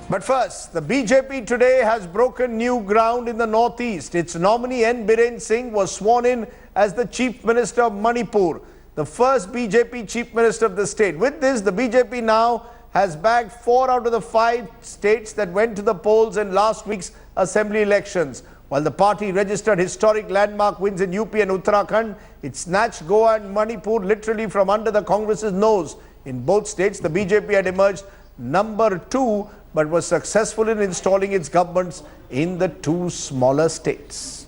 But first, the BJP today has broken new ground in the northeast. Its nominee N. Biren Singh was sworn in as the Chief Minister of Manipur, the first BJP Chief Minister of the state. With this, the BJP now has bagged 4 out of the 5 states that went to the polls in last week's assembly elections. While the party registered historic landmark wins in UP and Uttarakhand, it snatched Goa and Manipur literally from under the Congress's nose. In both states, the BJP had emerged number 2, but was successful in installing its governments in the 2 smaller states.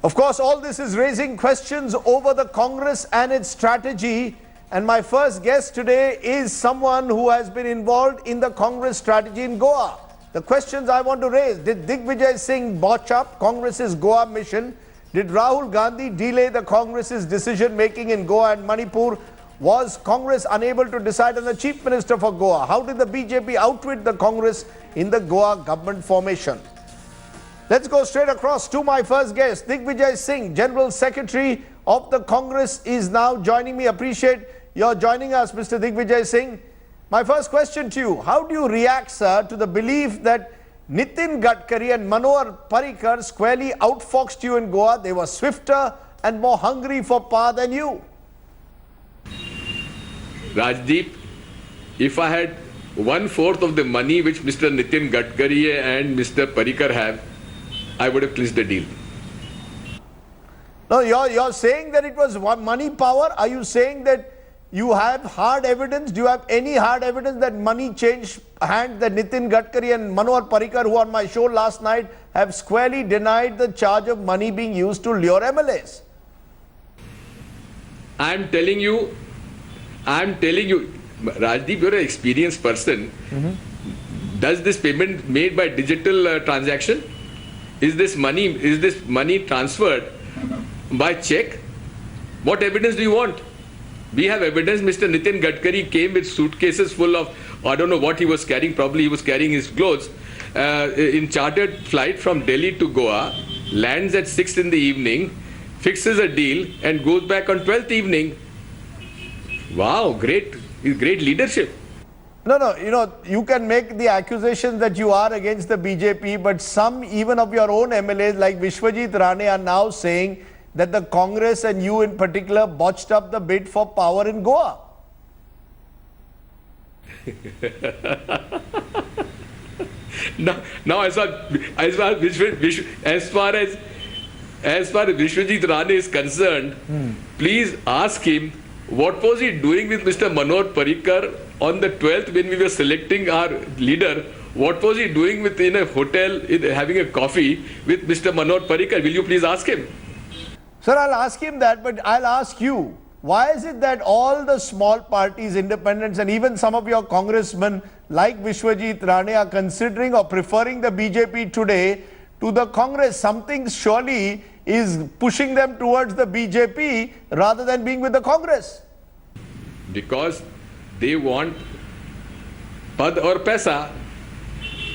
Of course, all this is raising questions over the Congress and its strategy. And my first guest today is someone who has been involved in the Congress strategy in Goa. The questions I want to raise: did Digvijay Singh botch up Congress's Goa mission? Did Rahul Gandhi delay the Congress's decision making in Goa and Manipur? Was Congress unable to decide on the Chief Minister for Goa? How did the BJP outwit the Congress in the Goa government formation? Let's go straight across to my first guest. Digvijay Singh, General Secretary of the Congress, is now joining me. Appreciate your joining us, Mr. Digvijay Singh. My first question to you: how do you react, sir, to the belief that Nitin Gadkari and Manohar Parrikar squarely outfoxed you in Goa? They were swifter and more hungry for power than you. Rajdeep, if I had 1/4 of the money which Mr. Nitin Gadkari and Mr. Parrikar have, I would have clenched the deal. No, you're saying that it was money power. Are you saying that you have hard evidence? Do you have any hard evidence that money changed hands, that Nitin Gadkari and Manohar Parrikar, who on my show last night have squarely denied the charge of money being used to lure MLAs? I'm telling you, Rajdeep, you're an experienced person. Does this payment made by digital transaction? Is this money transferred by check? What evidence do you want? We have evidence. Mr. Nitin Gadkari came with suitcases full of, I don't know what he was carrying, probably he was carrying his clothes, in chartered flight from Delhi to Goa, lands at 6 in the evening, fixes a deal and goes back on 12th evening. Wow, great leadership. No, you can make the accusation that you are against the BJP, but some even of your own MLAs like Vishwajit Rane are now saying that the Congress and you in particular botched up the bid for power in Goa. Now as far as Vishwajit Rane is concerned, please ask him what was he doing with Mr. Manohar Parrikar on the 12th when we were selecting our leader. What was he doing in a hotel having a coffee with Mr. Manohar Parrikar? Will you please ask him? Sir, I'll ask him that, but I'll ask you, why is it that all the small parties, independents, and even some of your congressmen like Vishwajit Rane are considering or preferring the BJP today to the Congress? Something surely is pushing them towards the BJP rather than being with the Congress. Because they want pad or paisa.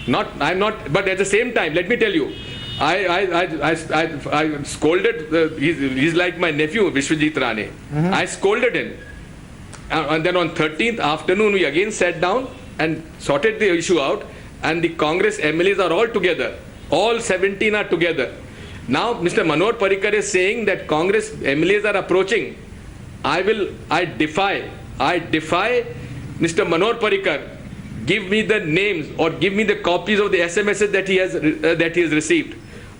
But at the same time, let me tell you, I scolded, he's like my nephew, Vishwajit Rane. I scolded him. And then on 13th afternoon, we again sat down and sorted the issue out, and the Congress MLAs are all together. All 17 are together. Now, Mr. Manohar Parrikar is saying that Congress MLAs are approaching. I defy Mr. Manohar Parrikar. Give me the names or give me the copies of the SMSs that he has received.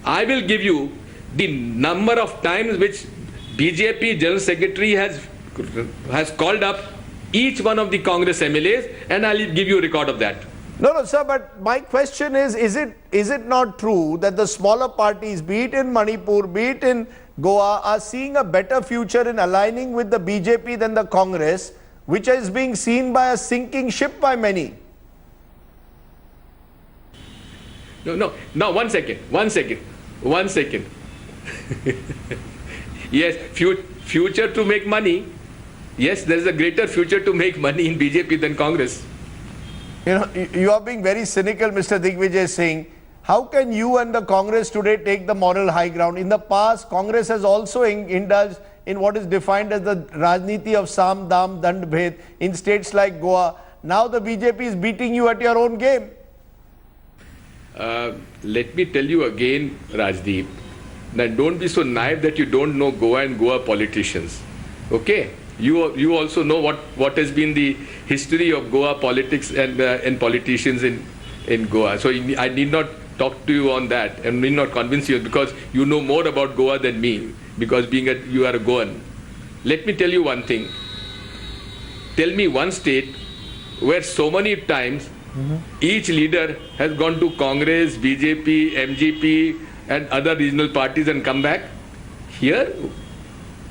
I will give you the number of times which BJP General Secretary has called up each one of the Congress MLAs, and I'll give you a record of that. No, sir, but my question is it not true that the smaller parties, be it in Manipur, be it in Goa, are seeing a better future in aligning with the BJP than the Congress, which is being seen by a sinking ship by many? No, one second. Yes, future to make money. Yes, there is a greater future to make money in BJP than Congress. You are being very cynical, Mr. Digvijay Singh. How can you and the Congress today take the moral high ground? In the past, Congress has also indulged in what is defined as the Rajniti of Sam, Dam, Dand, Bhed in states like Goa. Now the BJP is beating you at your own game. Let me tell you again, Rajdeep, that don't be so naive that you don't know Goa and Goa politicians. Okay? You also know what has been the history of Goa politics and politicians in Goa. So I need not talk to you on that and need not convince you because you know more about Goa than me because you are a Goan. Let me tell you one thing. Tell me one state where so many times each leader has gone to Congress, BJP, MGP and other regional parties and come back. Here,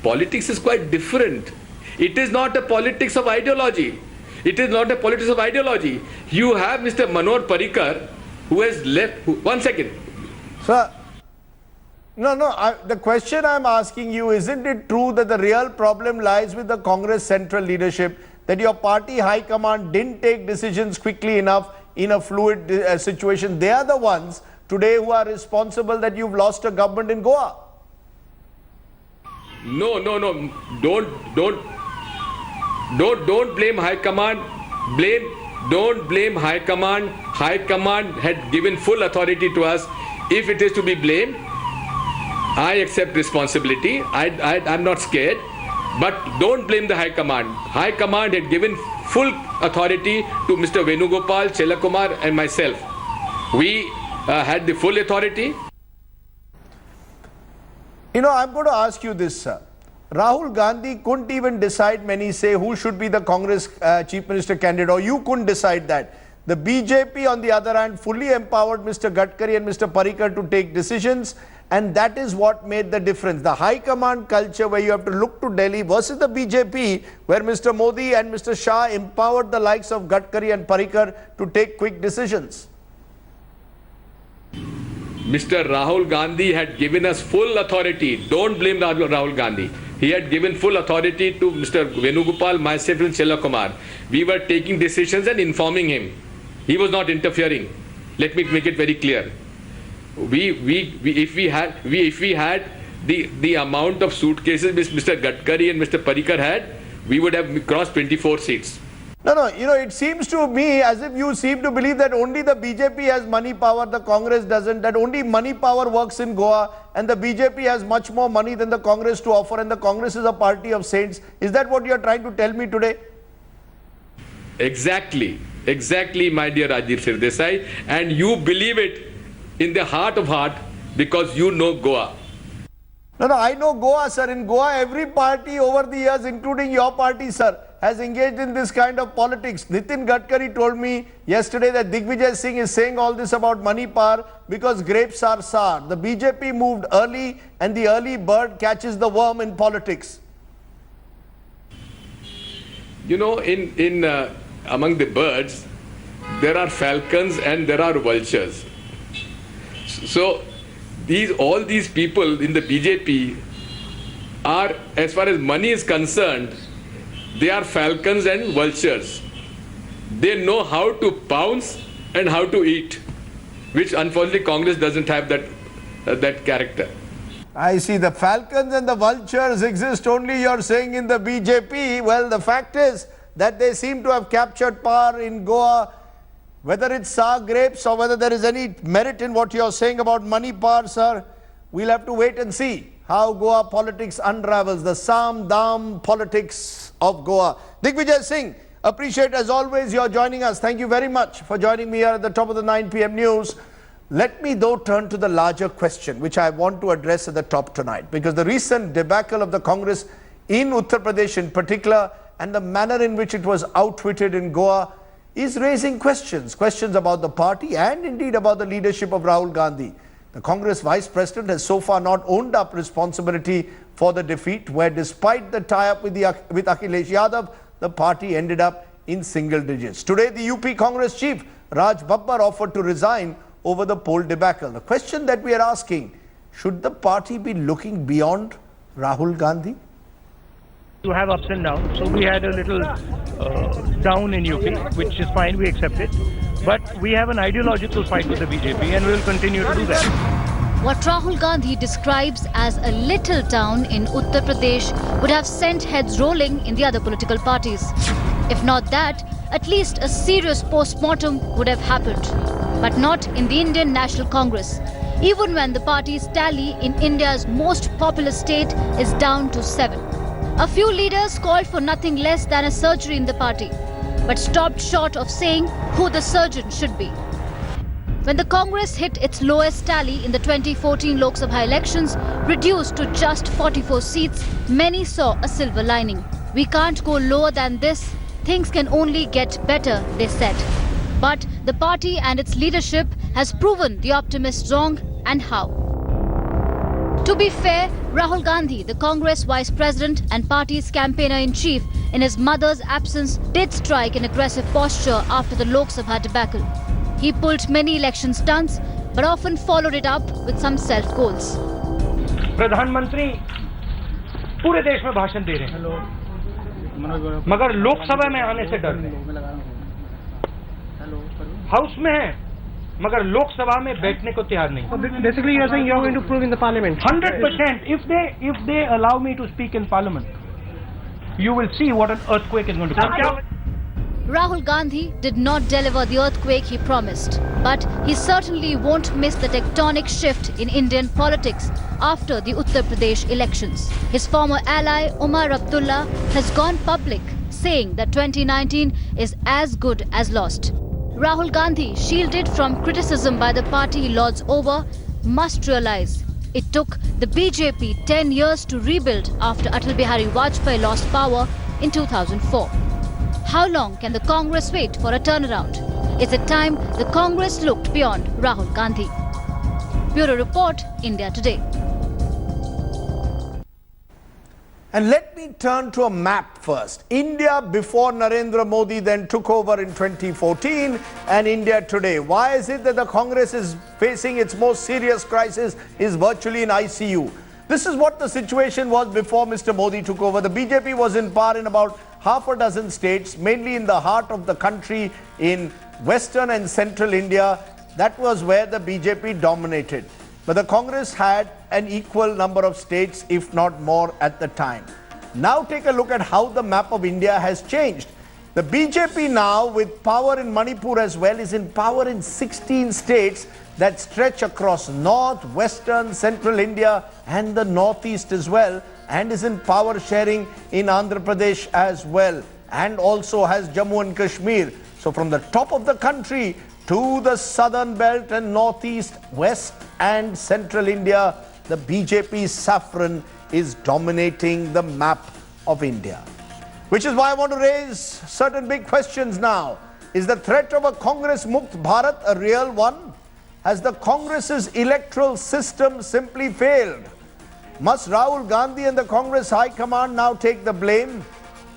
politics is quite different. It is not a politics of ideology. It is not a politics of ideology. You have Mr. Manor Parrikar who has left. One second. Sir, the question I'm asking you, isn't it true that the real problem lies with the Congress central leadership, that your party high command didn't take decisions quickly enough in a fluid situation? They are the ones today who are responsible that you've lost a government in Goa. No. Don't blame High Command. Don't blame High Command. High Command had given full authority to us. If it is to be blamed, I accept responsibility. I'm not scared. But don't blame the High Command. High Command had given full authority to Mr. Venugopal, Chelakumar and myself. We had the full authority. You know, I'm going to ask you this, sir. Rahul Gandhi couldn't even decide, many say, who should be the Congress Chief Minister candidate, or you couldn't decide that. The BJP, on the other hand, fully empowered Mr. Gadkari and Mr. Parrikar to take decisions, and that is what made the difference. The high command culture where you have to look to Delhi versus the BJP, where Mr. Modi and Mr. Shah empowered the likes of Gadkari and Parrikar to take quick decisions. Mr. Rahul Gandhi had given us full authority. Don't blame Rahul Gandhi. He had given full authority to Mr. Venugopal, myself and Chelakumar. We were taking decisions and informing him. He was not interfering. Let me make it very clear. If we had the amount of suitcases which Mr. Gadkari and Mr. Parrikar had, we would have crossed 24 seats. No, you know, it seems to me as if you seem to believe that only the BJP has money power, the Congress doesn't, that only money power works in Goa and the BJP has much more money than the Congress to offer and the Congress is a party of saints. Is that what you are trying to tell me today? Exactly, my dear Rajiv Sirdesai, and you believe it in the heart of heart because you know Goa. No, I know Goa, sir. In Goa, every party over the years, including your party, sir, has engaged in this kind of politics. Nitin Gadkari told me yesterday that Digvijay Singh is saying all this about money power because grapes are sour. The BJP moved early and the early bird catches the worm in politics. You know, among the birds, there are falcons and there are vultures. So, all these people in the BJP are, as far as money is concerned, they are falcons and vultures. They know how to pounce and how to eat, which unfortunately Congress doesn't have that character. I see. The falcons and the vultures exist only, you're saying, in the BJP. Well, the fact is that they seem to have captured power in Goa. Whether it's sour grapes or whether there is any merit in what you're saying about money power, sir, we'll have to wait and see how Goa politics unravels, the Sam-Dam politics of Goa. Digvijay Singh, appreciate as always you're joining us. Thank you very much for joining me here at the top of the 9 p.m. news. Let me though turn to the larger question which I want to address at the top tonight, because the recent debacle of the Congress in Uttar Pradesh in particular and the manner in which it was outwitted in Goa is raising questions about the party and indeed about the leadership of Rahul Gandhi. The Congress Vice President has so far not owned up responsibility for the defeat, where despite the tie-up with Akhilesh Yadav, the party ended up in single digits. Today, the UP Congress chief, Raj Babbar, offered to resign over the poll debacle. The question that we are asking, should the party be looking beyond Rahul Gandhi? To have ups and downs. So we had a little down in UP, which is fine, we accept it. But we have an ideological fight with the BJP and we will continue to do that. What Rahul Gandhi describes as a little town in Uttar Pradesh would have sent heads rolling in the other political parties. If not that, at least a serious post-mortem would have happened. But not in the Indian National Congress. Even when the party's tally in India's most populous state is down to 7. A few leaders called for nothing less than a surgery in the party, but stopped short of saying who the surgeon should be. When the Congress hit its lowest tally in the 2014 Lok Sabha elections, reduced to just 44 seats, many saw a silver lining. We can't go lower than this. Things can only get better, they said. But the party and its leadership has proven the optimists wrong, and how. To be fair, Rahul Gandhi, the Congress Vice President and party's campaigner-in-chief, in his mother's absence, did strike an aggressive posture after the Lok Sabha debacle. He pulled many election stunts, but often followed it up with some self-goals. प्रधानमंत्री पूरे देश में भाषण दे रहे हैं, मगर लोकसभा में आने से डर रहे हैं। हाउस में है, मगर लोकसभा में बैठने को तैयार नहीं। Basically, you are saying you are going to prove in the parliament. 100%. If they allow me to speak in parliament, you will see what an earthquake is going to come. Rahul Gandhi did not deliver the earthquake he promised, but he certainly won't miss the tectonic shift in Indian politics after the Uttar Pradesh elections. His former ally Umar Abdullah has gone public, saying that 2019 is as good as lost. Rahul Gandhi, shielded from criticism by the party lords over, must realize it took the BJP 10 years to rebuild after Atal Bihari Vajpayee lost power in 2004. How long can the Congress wait for a turnaround? Is it time the Congress looked beyond Rahul Gandhi? Bureau Report, India Today. And let me turn to a map first. India before Narendra Modi then took over in 2014, and India today. Why is it that the Congress is facing its most serious crisis is virtually in ICU? This is what the situation was before Mr. Modi took over. The BJP was in power in about half a dozen states, mainly in the heart of the country in western and central India. That was where the BJP dominated. But the Congress had an equal number of states, if not more, at the time. Now take a look at how the map of India has changed. The BJP now, with power in Manipur as well, is in power in 16 states that stretch across north, western, central India and the northeast as well, and is in power sharing in Andhra Pradesh as well, and also has Jammu and Kashmir. So from the top of the country to the southern belt and northeast, west and central India, the BJP saffron is dominating the map of India. Which is why I want to raise certain big questions now. Is the threat of a Congress Mukt Bharat a real one? Has the Congress's electoral system simply failed? Must Rahul Gandhi and the Congress High Command now take the blame?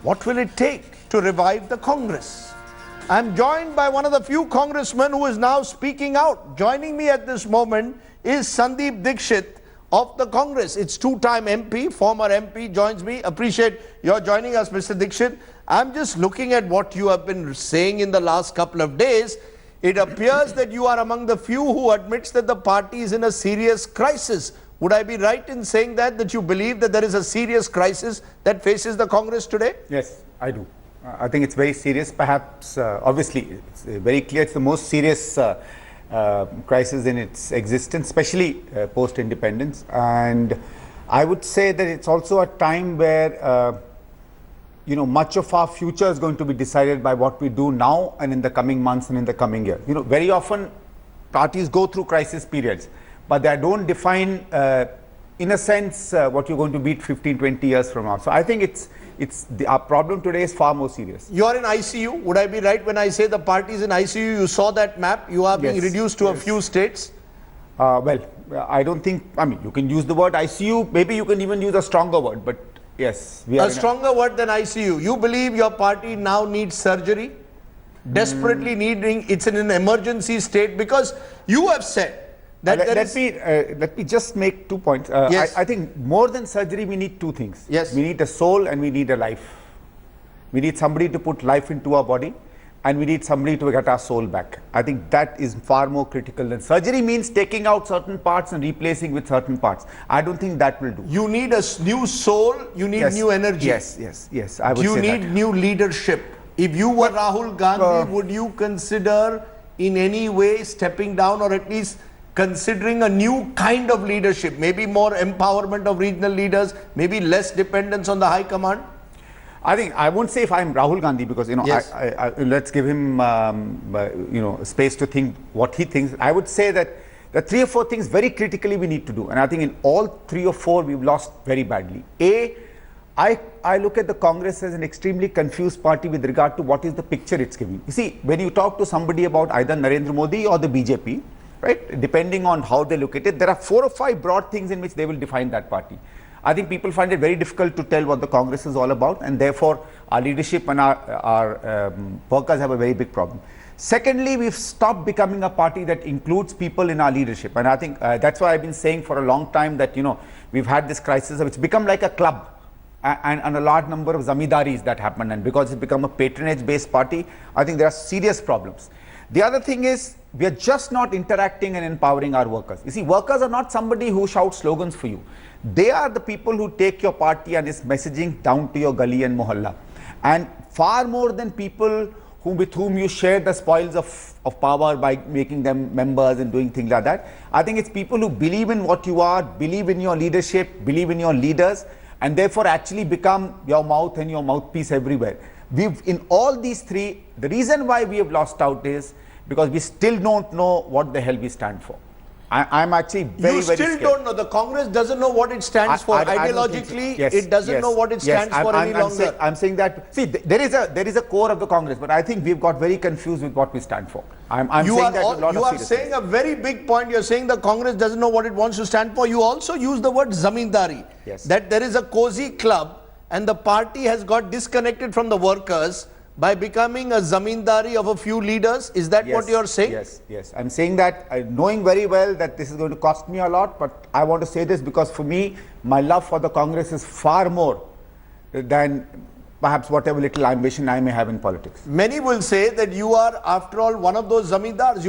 What will it take to revive the Congress? I'm joined by one of the few congressmen who is now speaking out. Joining me at this moment is Sandeep Dixit of the Congress. It's two-time MP, former MP, joins me. Appreciate your joining us, Mr. Dixit. I'm just looking at what you have been saying in the last couple of days. It appears that you are among the few who admits that the party is in a serious crisis. Would I be right in saying that you believe that there is a serious crisis that faces the Congress today? Yes, I do. I think it's very serious. Perhaps, obviously, it's very clear it's the most serious crisis in its existence, especially post-independence. And I would say that it's also a time where much of our future is going to be decided by what we do now and in the coming months and in the coming year. Very often parties go through crisis periods, but they don't define, in a sense, what you're going to be 15, 20 years from now. So I think our problem today is far more serious. You're in ICU. Would I be right when I say the party is in ICU? You saw that map. You are being reduced to a few states. Well, I don't think, you can use the word ICU. Maybe you can even use a stronger word, but yes. A stronger word than ICU. You believe your party now needs surgery? Desperately needing, it's in an emergency state, because you have said that let me just make 2 points. Yes. I think more than surgery, we need two things. Yes. We need a soul and we need a life. We need somebody to put life into our body, and we need somebody to get our soul back. I think that is far more critical than surgery. Means taking out certain parts and replacing with certain parts. I don't think that will do. You need a new soul, you need new energy. Yes. I would You say need that. new leadership. If you were Rahul Gandhi, would you consider in any way stepping down or at least considering a new kind of leadership, maybe more empowerment of regional leaders, maybe less dependence on the high command? I think I won't say if I'm Rahul Gandhi because Yes. let's give him space to think what he thinks. I would say that there are 3 or 4 things very critically we need to do, and I think in all 3 or 4 we've lost very badly. I look at the Congress as an extremely confused party with regard to what is the picture it's giving. You see, when you talk to somebody about either Narendra Modi or the BJP, right, depending on how they look at it, there are 4 or 5 broad things in which they will define that party. I think people find it very difficult to tell what the Congress is all about, and therefore our leadership and our workers have a very big problem. Secondly, we've stopped becoming a party that includes people in our leadership, and I think that's why I've been saying for a long time that we've had this crisis. It's become like a club, and a large number of zamidaris that happen, and because it's become a patronage-based party, I think there are serious problems. The other thing is we are just not interacting and empowering our workers. You see, workers are not somebody who shouts slogans for you. They are the people who take your party and its messaging down to your gully and mohalla. And far more than people with whom you share the spoils of power by making them members and doing things like that, I think it's people who believe in what you are, believe in your leadership, believe in your leaders, and therefore actually become your mouth and your mouthpiece everywhere. In all these 3, the reason why we have lost out is because we still don't know what the hell we stand for. I'm actually very still scared. don't know. The Congress doesn't know what it stands for. I don't Ideologically, think so. Yes, it doesn't yes, know what it stands yes. for any longer. I'm saying that, see, there is a core of the Congress, but I think we've got very confused with what we stand for. You saying that with a lot you of are seriousness. saying a very big point. You're saying the Congress doesn't know what it wants to stand for. You also use the word zamindari. Yes. That there is a cozy club and the party has got disconnected from the workers by becoming a zamindari of a few leaders. Is that what you're saying? Yes. I'm saying that knowing very well that this is going to cost me a lot, but I want to say this because for me, my love for the Congress is far more than perhaps whatever little ambition I may have in politics. Many will say that you are, after all, one of those zamindars.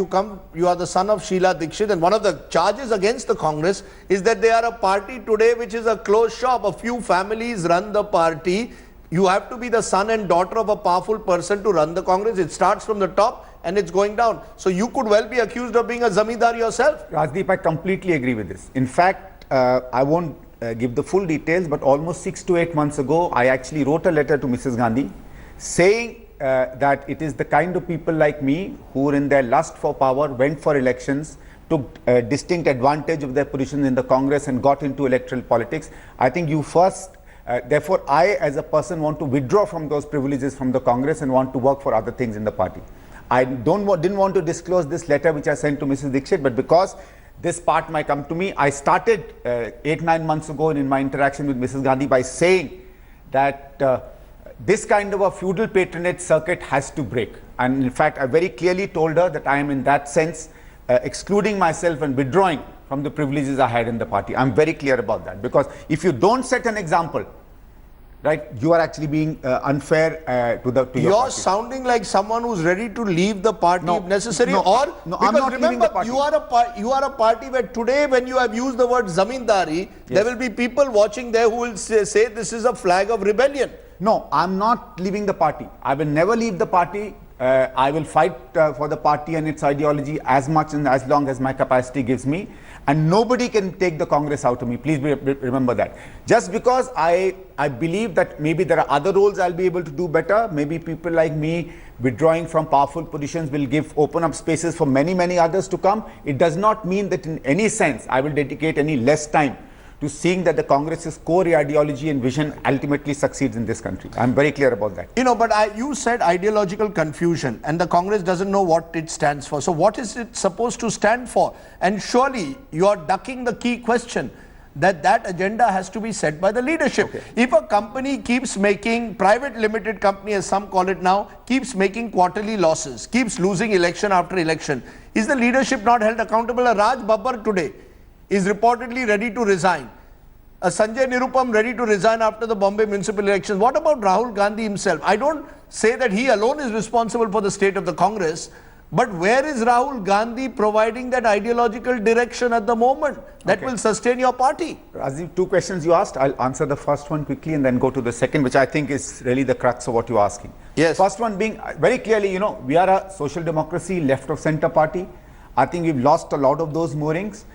You are the son of Sheila Dikshit, and one of the charges against the Congress is that they are a party today which is a closed shop. A few families run the party. You have to be the son and daughter of a powerful person to run the Congress. It starts from the top and it's going down. So you could well be accused of being a zamindar yourself. Rajdeep, I completely agree with this. In fact, I won't give the full details, but almost 6 to 8 months ago, I actually wrote a letter to Mrs. Gandhi saying that it is the kind of people like me who in their lust for power went for elections, took distinct advantage of their position in the Congress and got into electoral politics. I think you first therefore, I as a person want to withdraw from those privileges from the Congress and want to work for other things in the party. I didn't want to disclose this letter which I sent to Mrs. Dikshit, but because this part might come to me, I started 8-9 months ago in my interaction with Mrs. Gandhi by saying that this kind of a feudal patronage circuit has to break. And in fact, I very clearly told her that I am in that sense excluding myself and withdrawing from the privileges I had in the party. I'm very clear about that, because if you don't set an example, right, you are actually being unfair to your You're party. sounding like someone who's ready to leave the party No, if necessary. no, Or no, because I'm not leaving remember, the party. you are a party where today, when you have used the word zamindari, there will be people watching there who will say this is a flag of rebellion. No, I'm not leaving the party. I will never leave the party. I will fight for the party and its ideology as much and as long as my capacity gives me. And nobody can take the Congress out of me. Please remember that. Just because I believe that maybe there are other roles I'll be able to do better, maybe people like me withdrawing from powerful positions will open up spaces for many, many others to come. It does not mean that in any sense I will dedicate any less time to seeing that the Congress's core ideology and vision ultimately succeeds in this country. I'm very clear about that. But you said ideological confusion, and the Congress doesn't know what it stands for. So what is it supposed to stand for? And surely you are ducking the key question that agenda has to be set by the leadership. Okay. If a company keeps making, private limited company as some call it now, keeps making quarterly losses, keeps losing election after election, is the leadership not held accountable? A Raj Babbar today is reportedly ready to resign. A Sanjay Nirupam ready to resign after the Bombay municipal elections. What about Rahul Gandhi himself? I don't say that he alone is responsible for the state of the Congress, But where is Rahul Gandhi providing that ideological direction at the moment that will sustain your party? Rajiv, two questions you asked. I'll answer the first one quickly and then go to the second, which I think is really the crux of what you're asking. Yes. First one being very clearly, we are a social democracy, left of center party. I think we've lost a lot of those moorings.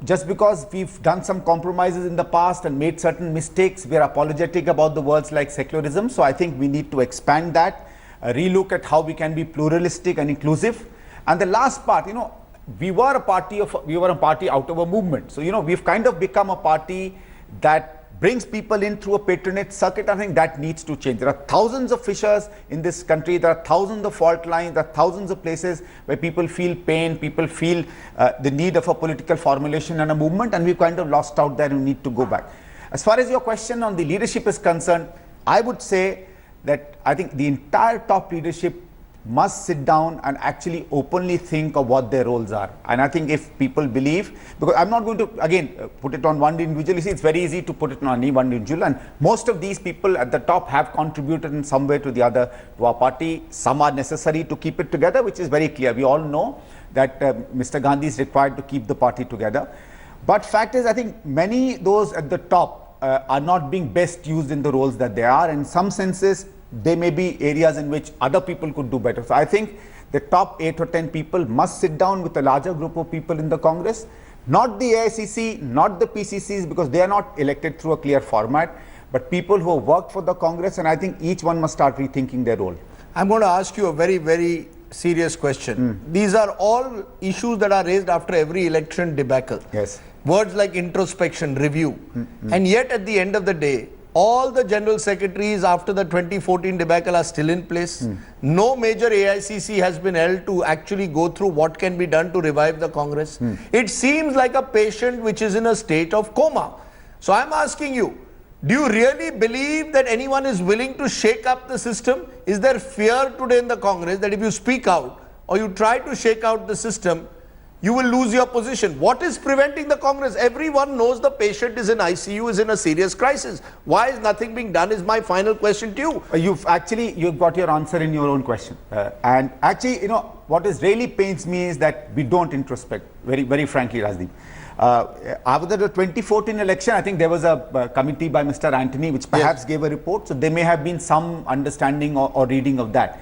Just because we've done some compromises in the past and made certain mistakes, we are apologetic about the words like secularism. So I think we need to expand that. Relook at how we can be pluralistic and inclusive. And the last part, we were a party out of a movement. So, we've kind of become a party that brings people in through a patronage circuit. I think that needs to change. There are thousands of fissures in this country. There are thousands of fault lines. There are thousands of places where people feel pain, people feel the need of a political formulation and a movement, and we've kind of lost out there and need to go back. As far as your question on the leadership is concerned, I would say that I think the entire top leadership must sit down and actually openly think of what their roles are. And I think if people believe, because I'm not going to again put it on one individual, you see it's very easy to put it on any one individual, and most of these people at the top have contributed in some way to the other to our party. Some are necessary to keep it together, which is very clear. We all know that Mr. Gandhi is required to keep the party together. But fact is, I think many those at the top are not being best used in the roles that they are. In some senses, there may be areas in which other people could do better. So I think the top 8 or 10 people must sit down with a larger group of people in the Congress, not the AICC, not the PCCs, because they are not elected through a clear format, but people who have worked for the Congress, and I think each one must start rethinking their role. I'm going to ask you a very, very serious question. These are all issues that are raised after every election debacle. Yes. Words like introspection, review. And yet at the end of the day, all the general secretaries after the 2014 debacle are still in place. No major AICC has been held to actually go through what can be done to revive the Congress. It seems like a patient which is in a state of coma. So I'm asking you, do you really believe that anyone is willing to shake up the system? Is there fear today in the Congress that if you speak out or you try to shake out the system, you will lose your position? What is preventing the Congress? Everyone knows the patient is in ICU, is in a serious crisis. Why is nothing being done is my final question to you. You've got your answer in your own question. And actually, what is really pains me is that we don't introspect, very, very frankly, Rajdeep. After the 2014 election, I think there was a committee by Mr. Antony which perhaps gave a report. So there may have been some understanding or reading of that.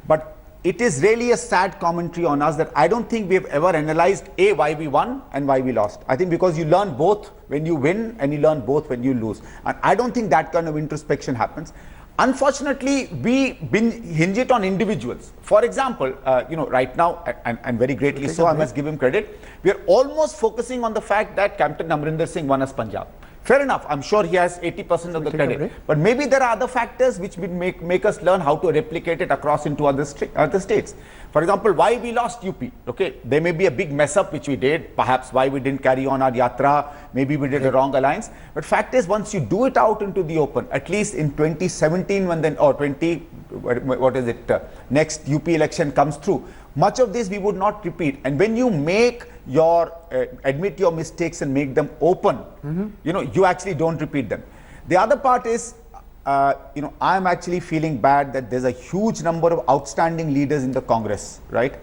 But it is really a sad commentary on us that I don't think we have ever analyzed why we won and why we lost. I think because you learn both when you win and you learn both when you lose. And I don't think that kind of introspection happens. Unfortunately, we hinge it on individuals. For example, right now, and very greatly so, I must give him credit, we are almost focusing on the fact that Captain Amrinder Singh won us Punjab. Fair enough, I'm sure he has 80% of the credit. But maybe there are other factors which will make us learn how to replicate it across into other states. For example, why we lost UP? Okay, there may be a big mess up which we did, perhaps why we didn't carry on our yatra, maybe we did a wrong alliance. But fact is, once you do it out into the open, at least in 2017 when next UP election comes through, much of this we would not repeat. And when you admit your mistakes and make them open, you actually don't repeat them. The other part is, I'm actually feeling bad that there's a huge number of outstanding leaders in the Congress, right?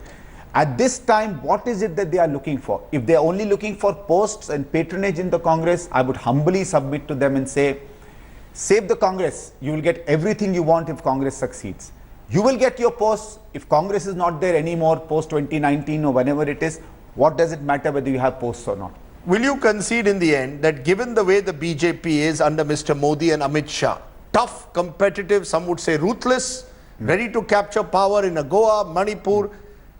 At this time, what is it that they are looking for? If they're only looking for posts and patronage in the Congress, I would humbly submit to them and say, save the Congress. You will get everything you want if Congress succeeds. You will get your posts. If Congress is not there anymore post 2019 or whenever it is, what does it matter whether you have posts or not? Will you concede in the end that given the way the BJP is under Mr. Modi and Amit Shah, tough, competitive, some would say ruthless, ready to capture power in Goa, Manipur,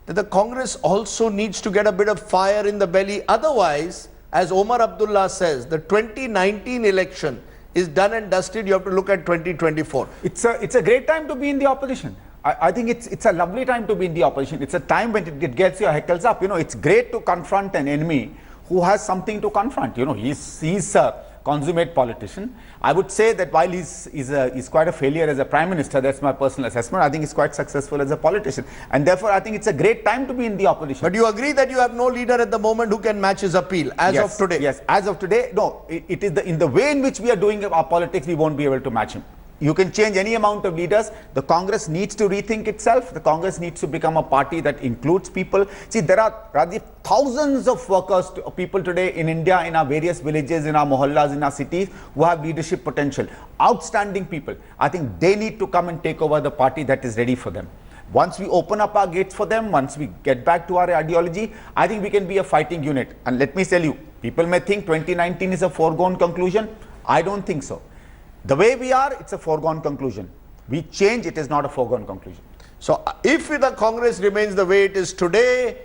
that the Congress also needs to get a bit of fire in the belly? Otherwise, as Omar Abdullah says, the 2019 election is done and dusted. You have to look at 2024. It's a great time to be in the opposition. I think it's a lovely time to be in the opposition. It's a time when it gets your heckles up. It's great to confront an enemy who has something to confront. He's a consummate politician. I would say that while he's quite a failure as a prime minister, that's my personal assessment, I think he's quite successful as a politician. And therefore, I think it's a great time to be in the opposition. But you agree that you have no leader at the moment who can match his appeal as of today? Yes, as of today, no. It is in the way in which we are doing our politics, we won't be able to match him. You can change any amount of leaders. The Congress needs to rethink itself. The Congress needs to become a party that includes people. See, there are Rajiv, thousands of workers, people today in India, in our various villages, in our mohallas, in our cities, who have leadership potential. Outstanding people. I think they need to come and take over the party that is ready for them. Once we open up our gates for them, once we get back to our ideology, I think we can be a fighting unit. And let me tell you, people may think 2019 is a foregone conclusion. I don't think so. The way we are, it's a foregone conclusion. We change, it is not a foregone conclusion. So if the Congress remains the way it is today,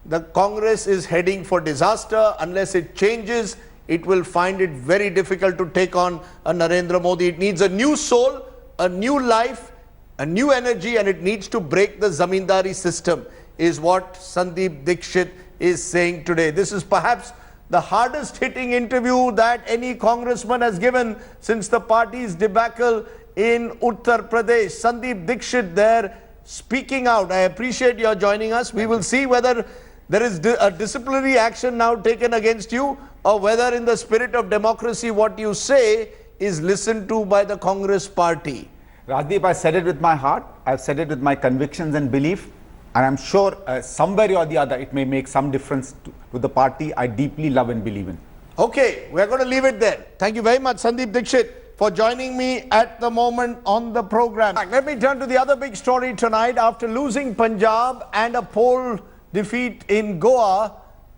the Congress is heading for disaster. Unless it changes, it will find it very difficult to take on a Narendra Modi. It needs a new soul, a new life, a new energy, and it needs to break the zamindari system, is what Sandeep Dixit is saying today. This is perhaps the hardest hitting interview that any congressman has given since the party's debacle in Uttar Pradesh. Sandeep Dixit there speaking out. I appreciate your joining us. We will see whether there is a disciplinary action now taken against you, or whether in the spirit of democracy what you say is listened to by the Congress party. Rajdeep, I said it with my heart. I've said it with my convictions and belief. And I'm sure somewhere or the other it may make some difference to the party I deeply love and believe in. Okay, we're going to leave it there. Thank you very much, Sandeep Dixit, for joining me at the moment on the program. Let me turn to the other big story tonight. After losing Punjab and a poll defeat in Goa,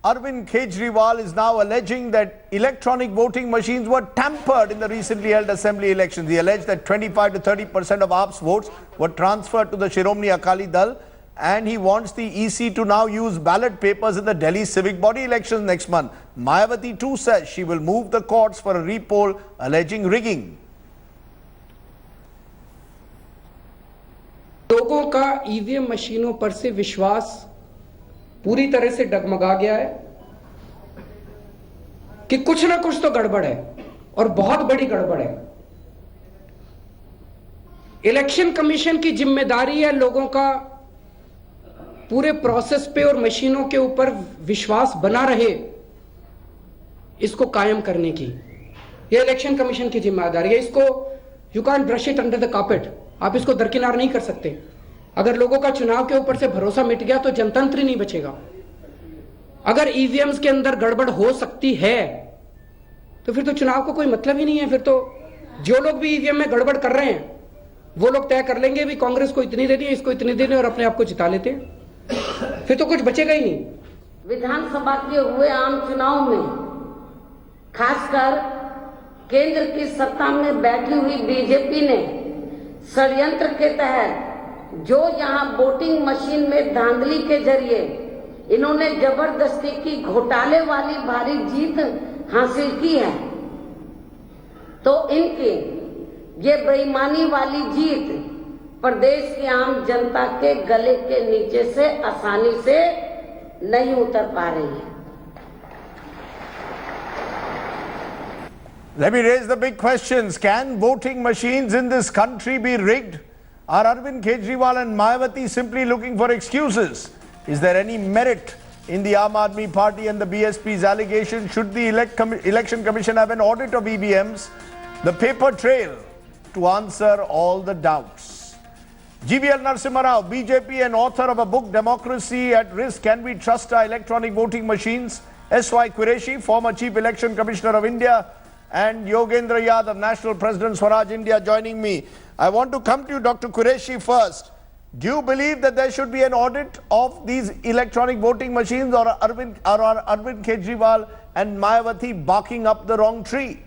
Arvind Kejriwal is now alleging that electronic voting machines were tampered in the recently held assembly elections. He alleged that 25 to 30% of AAP's votes were transferred to the Shiromani Akali Dal, and he wants the EC to now use ballot papers in the Delhi civic body elections next month. Mayawati too says she will move the courts for a repoll alleging rigging. लोगों का EVM मशीनों पर से विश्वास पूरी तरह से डगमगा गया है कि कुछ ना कुछ तो गड़बड़ है और बहुत बड़ी गड़बड़ है। इलेक्शन कमीशन की जिम्मेदारी है लोगों का पूरे प्रोसेस पे और मशीनों के ऊपर विश्वास बना रहे, इसको कायम करने की। ये इलेक्शन कमीशन की जिम्मेदारी है। इसको you can brush it under the carpet, आप इसको दरकिनार नहीं कर सकते। अगर लोगों का चुनाव के ऊपर से भरोसा मिट गया तो जनतंत्र ही नहीं बचेगा। अगर ईवीएम्स के अंदर गड़बड़ हो सकती है तो फिर तो चुनाव को कोई मतलब ही नहीं है। फिर तो जो लोग भी ईवीएम में गड़बड़ कर रहे हैं वो लोग तय कर लेंगे भी कांग्रेस को इतनी देनी है, इसको इतनी देनी है, और अपने आप को जिता लेते हैं। फिर तो कुछ बचेगा ही नहीं। विधानसभा के हुए आम चुनाव में खासकर केंद्र की सत्ता में बैठी हुई बीजेपी ने षड्यंत्र के तहत जो यहां वोटिंग मशीन में धांधली के जरिए इन्होंने जबरदस्ती की घोटाले वाली भारी जीत हासिल की है, तो इनकी ये बेईमानी वाली जीत प्रदेश की आम जनता के गले के नीचे से आसानी से नहीं उतर पा रही है। Let me raise the big questions. Can voting machines in this country be rigged? Are Arvind Kejriwal and Mayawati simply looking for excuses? Is there any merit in the Aam Aadmi Party and the BSP's allegation? Should the Election Commission have an audit of EVMs? The paper trail to answer all the doubts. GVL Narasimha Rao, BJP and author of a book, Democracy at Risk, Can We Trust Our Electronic Voting Machines? S.Y. Qureshi, former Chief Election Commissioner of India, and Yogendra Yadav, National President Swaraj India, joining me. I want to come to you, Dr. Qureshi, first. Do you believe that there should be an audit of these electronic voting machines, or are Arvind Kejriwal and Mayawati barking up the wrong tree?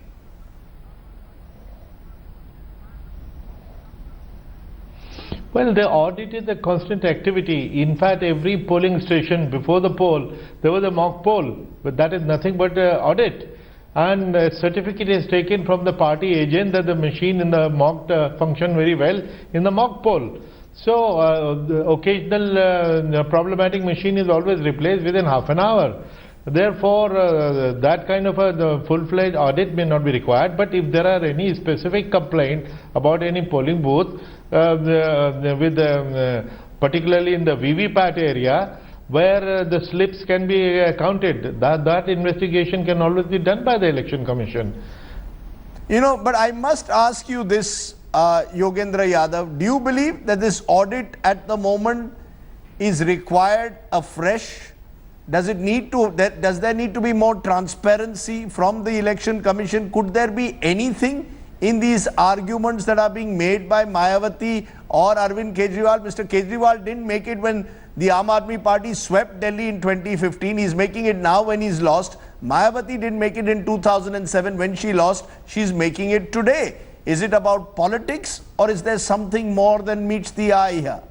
Well, the audit is a constant activity. In fact, every polling station before the poll, there was a mock poll, but that is nothing but audit. And a certificate is taken from the party agent that the machine in the mock function very well in the mock poll. So the occasional problematic machine is always replaced within half an hour. Therefore, that kind of a full-fledged audit may not be required. But if there are any specific complaint about any polling booth, particularly in the VVPAT area, where the slips can be counted, that investigation can always be done by the Election Commission. You know, but I must ask you this, Yogendra Yadav, do you believe that this audit at the moment is required afresh? Does there need to be more transparency from the Election Commission? Could there be anything in these arguments that are being made by Mayawati or Arvind Kejriwal? Mr. Kejriwal didn't make it when the Aam Aadmi Party swept Delhi in 2015. He's making it now when he's lost. Mayawati didn't make it in 2007 when she lost. She's making it today. Is it about politics, or is there something more than meets the eye here?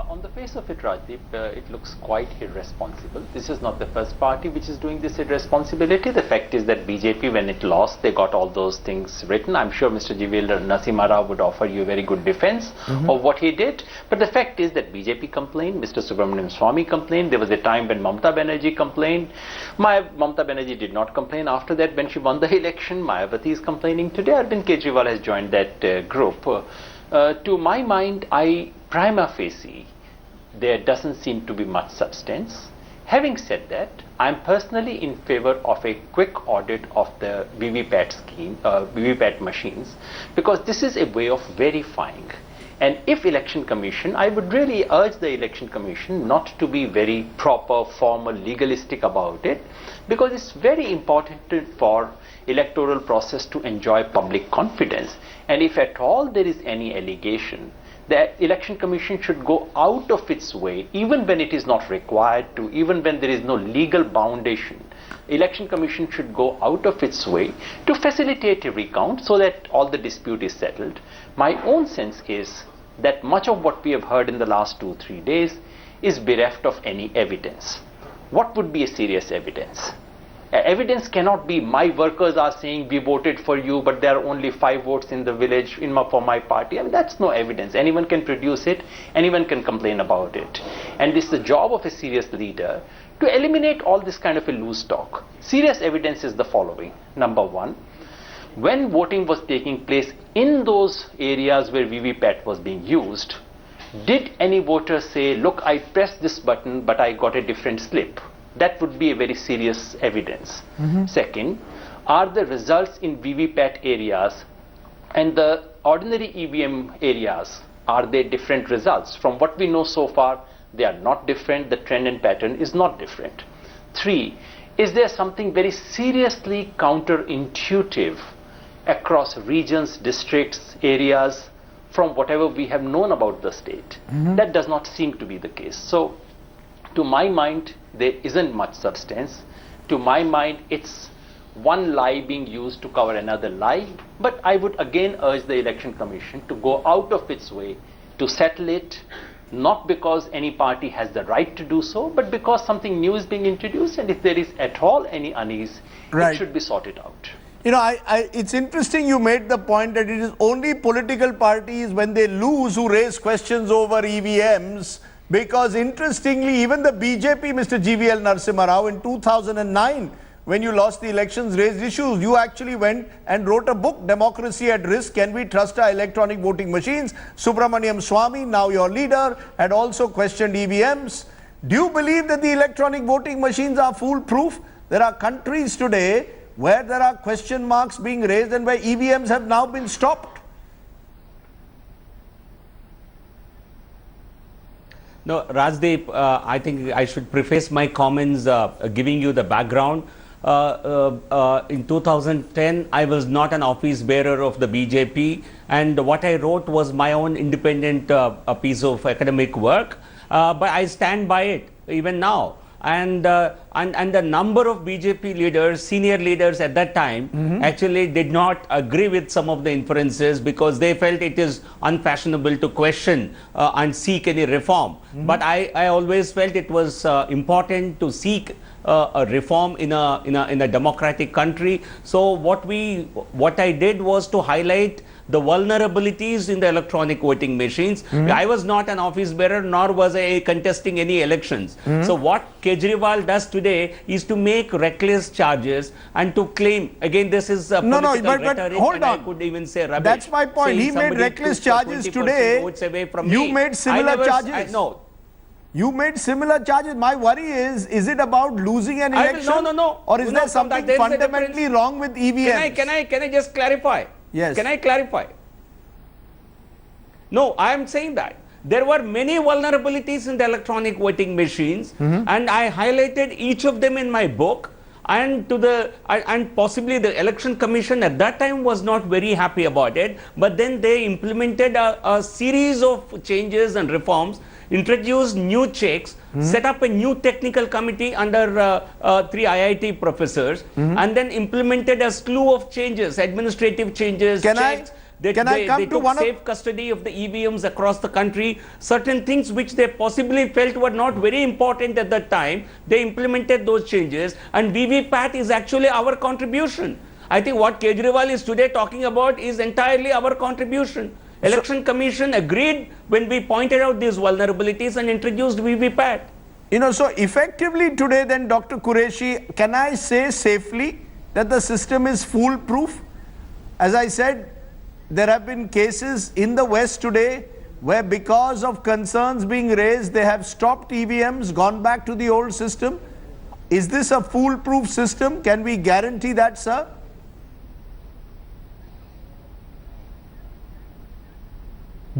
On the face of it, Rajdeep, it looks quite irresponsible. This is not the first party which is doing this irresponsibility. The fact is that BJP, when it lost, they got all those things written. I'm sure Mr. Jivel Narasimha Rao would offer you a very good defense of what he did. But the fact is that BJP complained, Mr. Subramaniam Swamy complained. There was a time when Mamata Banerjee complained. Mamata Banerjee did not complain after that when she won the election. Mayawati is complaining today. Arvind Kejriwal has joined that group. To my mind, prima facie, there doesn't seem to be much substance. Having said that, I'm personally in favor of a quick audit of the VVPAT scheme, VVPAT machines, because this is a way of verifying. And if Election Commission, I would really urge the Election Commission not to be very proper, formal, legalistic about it, because it's very important for electoral process to enjoy public confidence. And if at all there is any allegation, the Election Commission should go out of its way, even when it is not required to, even when there is no legal foundation. Election Commission should go out of its way to facilitate a recount so that all the dispute is settled. My own sense is that much of what we have heard in the last 2-3 days is bereft of any evidence. What would be a serious evidence? Evidence cannot be my workers are saying we voted for you, but there are only 5 votes in the village for my party. I mean, that's no evidence. Anyone can produce it, anyone can complain about it. And it's the job of a serious leader to eliminate all this kind of a loose talk. Serious evidence is the following. Number one, when voting was taking place in those areas where VVPAT was being used, did any voter say, look, I pressed this button, but I got a different slip? That would be a very serious evidence. Second, are the results in VVPAT areas and the ordinary EVM areas, are they different results? From what we know so far, they are not different. The trend and pattern is not different. 3, is there something very seriously counterintuitive across regions, districts, areas, from whatever we have known about the state? That does not seem to be the case. So, to my mind, there isn't much substance. To my mind, it's one lie being used to cover another lie. But I would again urge the Election Commission to go out of its way to settle it, not because any party has the right to do so, but because something new is being introduced, and if there is at all any unease, it should be sorted out. You know, it's interesting you made the point that it is only political parties when they lose who raise questions over EVMs. Because interestingly, even the BJP, Mr. GVL Narasimha Rao, in 2009, when you lost the elections, raised issues. You actually went and wrote a book, Democracy at Risk, Can We Trust Our Electronic Voting Machines? Subramaniam Swamy, now your leader, had also questioned EVMs. Do you believe that the electronic voting machines are foolproof? There are countries today where there are question marks being raised and where EVMs have now been stopped. No, Rajdeep, I think I should preface my comments giving you the background. In 2010, I was not an office bearer of the BJP, and what I wrote was my own independent piece of academic work, but I stand by it even now. And the number of BJP leaders, senior leaders at that time, actually did not agree with some of the inferences because they felt it is unfashionable to question and seek any reform. But I always felt it was important to seek a reform in a democratic country. So what I did was to highlight the vulnerabilities in the electronic voting machines. I was not an office bearer, nor was I contesting any elections. So what Kejriwal does today is to make reckless charges and to claim, again, this is political rhetoric, hold on. I could even say rubbish. That's my point. He made reckless charges today. You made similar charges. You made similar charges. My worry is it about losing an election? No. Or is No, there something there is a fundamentally difference. wrong with EVMs? Can I just clarify? Yes. Can I clarify? No, I am saying that there were many vulnerabilities in the electronic voting machines, and I highlighted each of them in my book. And possibly the election commission at that time was not very happy about it, but then they implemented a series of changes and reforms, introduced new checks, set up a new technical committee under 3 IIT professors, and then implemented a slew of changes, administrative changes, checks. They took safe custody of the EVMs across the country. Certain things which they possibly felt were not very important at that time, they implemented those changes, and VVPAT is actually our contribution. I think what Kejriwal is today talking about is entirely our contribution. Election Commission agreed when we pointed out these vulnerabilities and introduced VVPAT. So effectively today then, Dr. Qureshi, can I say safely that the system is foolproof? As I said, there have been cases in the West today where because of concerns being raised, they have stopped EVMs, gone back to the old system. Is this a foolproof system? Can we guarantee that, sir?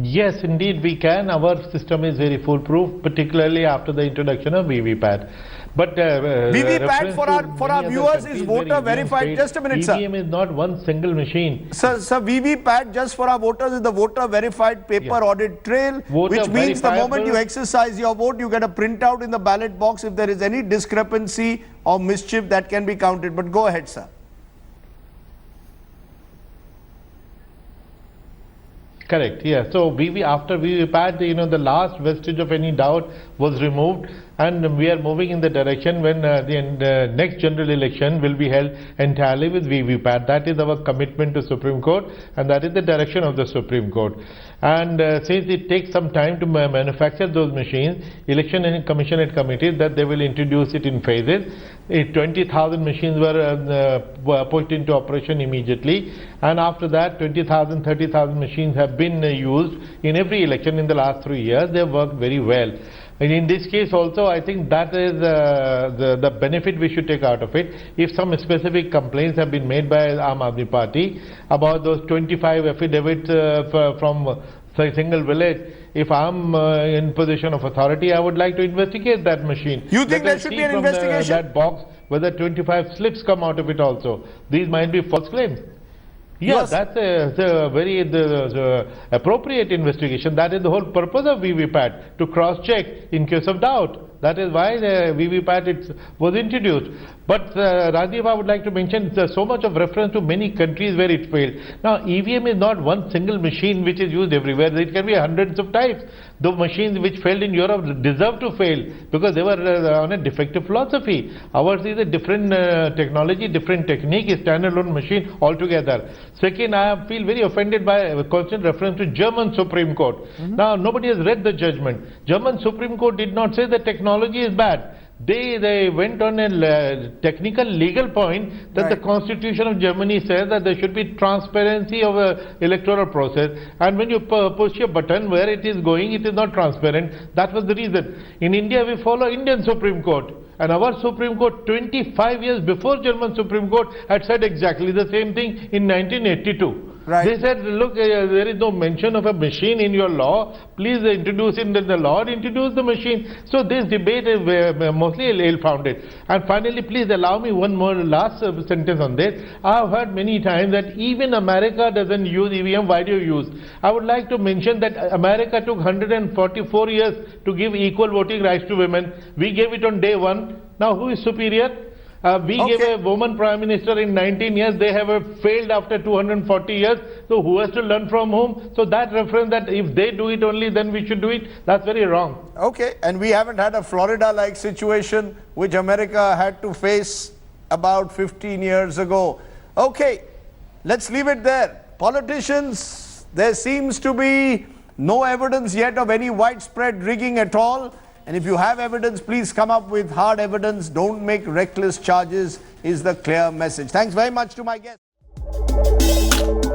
Yes, indeed we can. Our system is very foolproof, particularly after the introduction of VVPAT. But VVPAT for our viewers is voter verified. Just a minute, sir. EVM is not one single machine. Sir, VVPAT just for our voters is the voter verified paper audit trail, which means the moment you exercise your vote, you get a printout in the ballot box. If there is any discrepancy or mischief, that can be counted. But go ahead, sir. Correct, yeah. So after VVPAT, the last vestige of any doubt was removed, and we are moving in the direction when the next general election will be held entirely with VVPAT. That is our commitment to Supreme Court, and that is the direction of the Supreme Court. And since it takes some time to manufacture those machines, Election Commission had committed that they will introduce it in phases. 20,000 machines were put into operation immediately, and after that 20,000, 30,000 machines have been used in every election in the last 3 years. They have worked very well. And in this case also, I think that is the benefit we should take out of it. If some specific complaints have been made by Aam Aadmi Party about those 25 affidavits from a single village, if I'm in position of authority, I would like to investigate that machine. You think there should be an investigation? That box, whether 25 slips come out of it also. These might be false claims. Yes, that's a very appropriate investigation. That is the whole purpose of VVPAT, to cross-check in case of doubt. That is why the VVPAT was introduced. But Rajiv, I would like to mention there's so much of reference to many countries where it failed. Now, EVM is not one single machine which is used everywhere. It can be hundreds of types. The machines which failed in Europe deserve to fail because they were on a defective philosophy. Ours is a different technology, different technique, a standalone machine altogether. Second, I feel very offended by a constant reference to German Supreme Court. Now, nobody has read the judgment. German Supreme Court did not say the technology is bad. They went on a technical legal point that the Constitution of Germany says that there should be transparency of the electoral process, and when you push a button where it is going, it is not transparent. That was the reason. In India, we follow Indian Supreme Court, and our Supreme Court 25 years before German Supreme Court had said exactly the same thing in 1982. They said, look, there is no mention of a machine in your law. Please introduce it in the law, introduce the machine. So this debate is mostly ill-founded. And finally, please allow me one more last sentence on this. I have heard many times that even America doesn't use EVM. Why do you use? I would like to mention that America took 144 years to give equal voting rights to women. We gave it on day one. Now who is superior? We gave a woman prime minister in 19 years. They have failed after 240 years. So who has to learn from whom? So that reference that if they do it only, then we should do it, that's very wrong. Okay, and we haven't had a Florida-like situation which America had to face about 15 years ago. Okay, let's leave it there. Politicians, there seems to be no evidence yet of any widespread rigging at all. And if you have evidence, please come up with hard evidence. Don't make reckless charges is the clear message. Thanks very much to my guests.